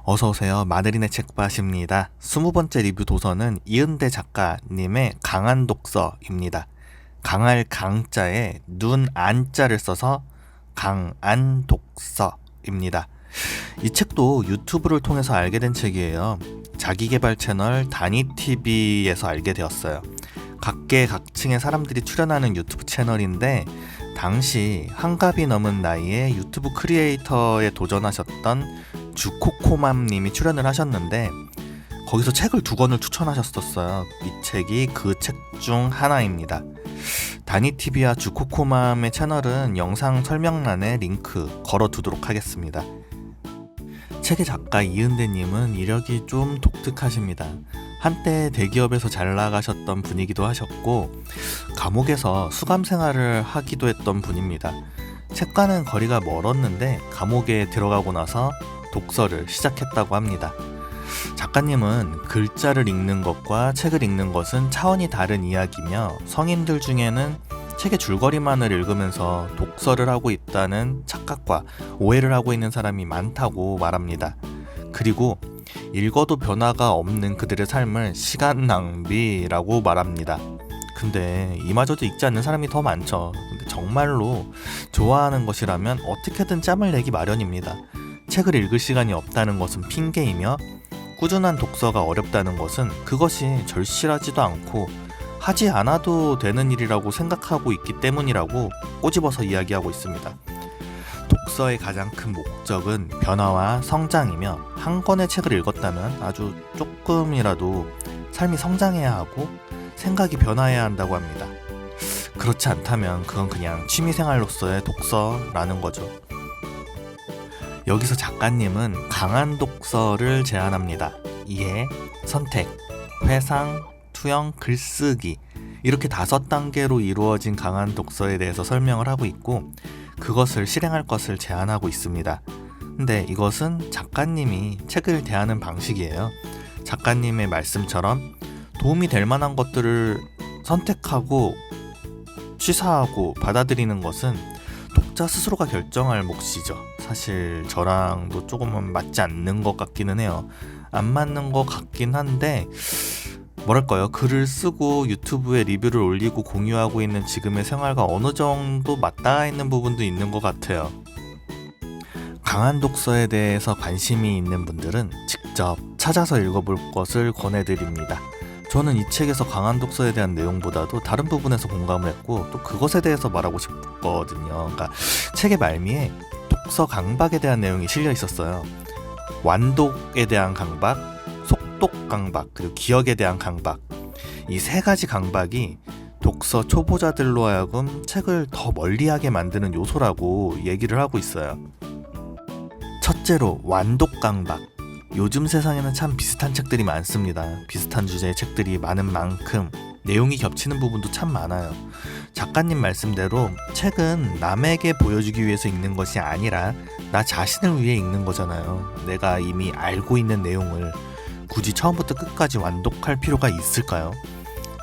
어서오세요. 마늘이네 책밭입니다. 20번째 리뷰 도서는 이은대 작가님의 강한 독서입니다. 강할 강자에 눈 안자를 써서 강안 독서입니다. 이 책도 유튜브를 통해서 알게 된 책이에요. 자기계발 채널 다니TV에서 알게 되었어요. 각계각층의 사람들이 출연하는 유튜브 채널인데 당시 한갑이 넘은 나이에 유튜브 크리에이터에 도전하셨던 주코코맘님이 출연을 하셨는데 거기서 책을 2권을 추천하셨었어요. 이 책이 그 책 중 하나입니다. 다니TV와 주코코맘의 채널은 영상 설명란에 링크 걸어두도록 하겠습니다. 책의 작가 이은대님은 이력이 좀 독특하십니다. 한때 대기업에서 잘 나가셨던 분이기도 하셨고 감옥에서 수감 생활을 하기도 했던 분입니다. 책과는 거리가 멀었는데 감옥에 들어가고 나서 독서를 시작했다고 합니다. 작가님은 글자를 읽는 것과 책을 읽는 것은 차원이 다른 이야기며 성인들 중에는 책의 줄거리만을 읽으면서 독서를 하고 있다는 착각과 오해를 하고 있는 사람이 많다고 말합니다. 그리고 읽어도 변화가 없는 그들의 삶을 시간 낭비라고 말합니다. 근데 이마저도 읽지 않는 사람이 더 많죠. 근데 정말로 좋아하는 것이라면 어떻게든 짬을 내기 마련입니다. 책을 읽을 시간이 없다는 것은 핑계이며 꾸준한 독서가 어렵다는 것은 그것이 절실하지도 않고 하지 않아도 되는 일이라고 생각하고 있기 때문이라고 꼬집어서 이야기하고 있습니다. 독서의 가장 큰 목적은 변화와 성장이며 한 권의 책을 읽었다면 아주 조금이라도 삶이 성장해야 하고 생각이 변화해야 한다고 합니다. 그렇지 않다면 그건 그냥 취미생활로서의 독서라는 거죠. 여기서 작가님은 강한 독서를 제안합니다. 이해, 선택, 회상, 투영, 글쓰기 이렇게 5단계로 이루어진 강한 독서에 대해서 설명을 하고 있고 그것을 실행할 것을 제안하고 있습니다. 근데 이것은 작가님이 책을 대하는 방식이에요. 작가님의 말씀처럼 도움이 될 만한 것들을 선택하고 취사하고 받아들이는 것은 독자 스스로가 결정할 몫이죠. 사실 저랑도 조금은 맞지 않는 것 같기는 해요. 안 맞는 것 같긴 한데 뭐랄까요, 글을 쓰고 유튜브에 리뷰를 올리고 공유하고 있는 지금의 생활과 어느 정도 맞닿아 있는 부분도 있는 것 같아요. 강한 독서에 대해서 관심이 있는 분들은 직접 찾아서 읽어볼 것을 권해드립니다. 저는 이 책에서 강한 독서에 대한 내용보다도 다른 부분에서 공감을 했고 또 그것에 대해서 말하고 싶거든요. 그러니까 책의 말미에 독서 강박에 대한 내용이 실려 있었어요. 완독에 대한 강박, 속독 강박, 그리고 기억에 대한 강박. 이 3가지 강박이 독서 초보자들로 하여금 책을 더 멀리하게 만드는 요소라고 얘기를 하고 있어요. 첫째로 완독 강박. 요즘 세상에는 참 비슷한 책들이 많습니다. 비슷한 주제의 책들이 많은 만큼 내용이 겹치는 부분도 참 많아요. 작가님 말씀대로 책은 남에게 보여주기 위해서 읽는 것이 아니라 나 자신을 위해 읽는 거잖아요. 내가 이미 알고 있는 내용을 굳이 처음부터 끝까지 완독할 필요가 있을까요?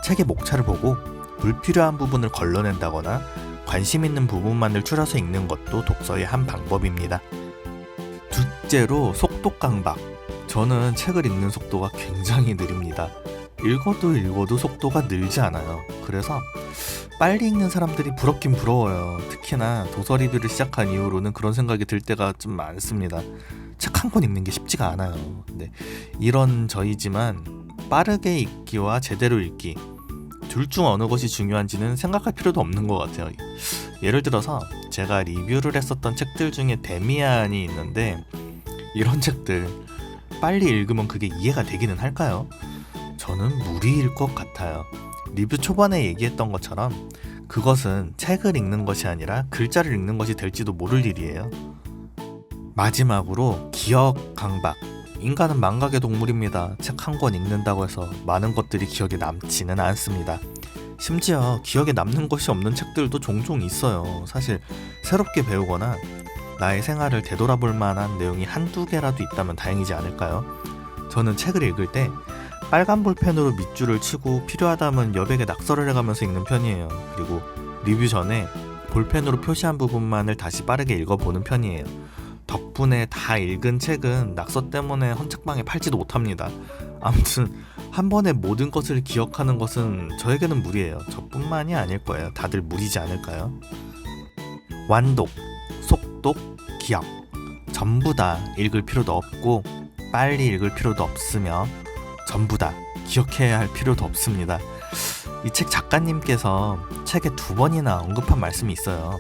책의 목차를 보고 불필요한 부분을 걸러낸다거나 관심 있는 부분만을 추려서 읽는 것도 독서의 한 방법입니다. 둘째로 속독 강박. 저는 책을 읽는 속도가 굉장히 느립니다. 읽어도 속도가 늘지 않아요. 그래서 빨리 읽는 사람들이 부럽긴 부러워요. 특히나 도서 리뷰를 시작한 이후로는 그런 생각이 들 때가 좀 많습니다. 책 한 권 읽는 게 쉽지가 않아요. 근데 이런 저이지만 빠르게 읽기와 제대로 읽기 둘 중 어느 것이 중요한지는 생각할 필요도 없는 것 같아요. 예를 들어서 제가 리뷰를 했었던 책들 중에 데미안이 있는데 이런 책들 빨리 읽으면 그게 이해가 되기는 할까요? 저는 무리일 것 같아요. 리뷰 초반에 얘기했던 것처럼 그것은 책을 읽는 것이 아니라 글자를 읽는 것이 될지도 모를 일이에요. 마지막으로 기억 강박. 인간은 망각의 동물입니다. 책 한 권 읽는다고 해서 많은 것들이 기억에 남지는 않습니다. 심지어 기억에 남는 것이 없는 책들도 종종 있어요. 사실 새롭게 배우거나 나의 생활을 되돌아볼 만한 내용이 1-2개라도 있다면 다행이지 않을까요? 저는 책을 읽을 때 빨간 볼펜으로 밑줄을 치고 필요하다면 여백에 낙서를 해가면서 읽는 편이에요. 그리고 리뷰 전에 볼펜으로 표시한 부분만을 다시 빠르게 읽어보는 편이에요. 덕분에 다 읽은 책은 낙서 때문에 헌책방에 팔지도 못합니다. 아무튼 한 번에 모든 것을 기억하는 것은 저에게는 무리예요. 저뿐만이 아닐 거예요. 다들 무리지 않을까요? 완독, 속독, 기억 전부 다 읽을 필요도 없고 빨리 읽을 필요도 없으며 전부 다 기억해야 할 필요도 없습니다. 이 책 작가님께서 책에 2번이나 언급한 말씀이 있어요.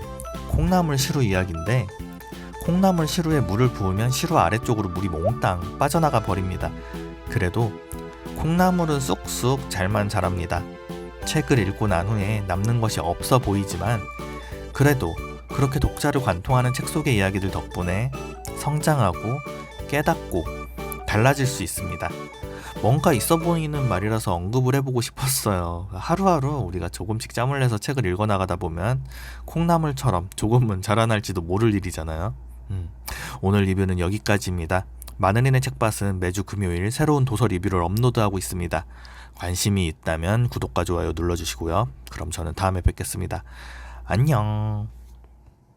콩나물 시루 이야기인데 콩나물 시루에 물을 부으면 시루 아래쪽으로 물이 몽땅 빠져나가 버립니다. 그래도 콩나물은 쑥쑥 잘만 자랍니다. 책을 읽고 난 후에 남는 것이 없어 보이지만 그래도 그렇게 독자를 관통하는 책 속의 이야기들 덕분에 성장하고 깨닫고 달라질 수 있습니다. 뭔가 있어 보이는 말이라서 언급을 해보고 싶었어요. 하루하루 우리가 조금씩 짬을 내서 책을 읽어나가다 보면 콩나물처럼 조금은 자라날지도 모를 일이잖아요. 오늘 리뷰는 여기까지입니다. 마늘인의 책밭은 매주 금요일 새로운 도서 리뷰를 업로드하고 있습니다. 관심이 있다면 구독과 좋아요 눌러주시고요. 그럼 저는 다음에 뵙겠습니다. 안녕.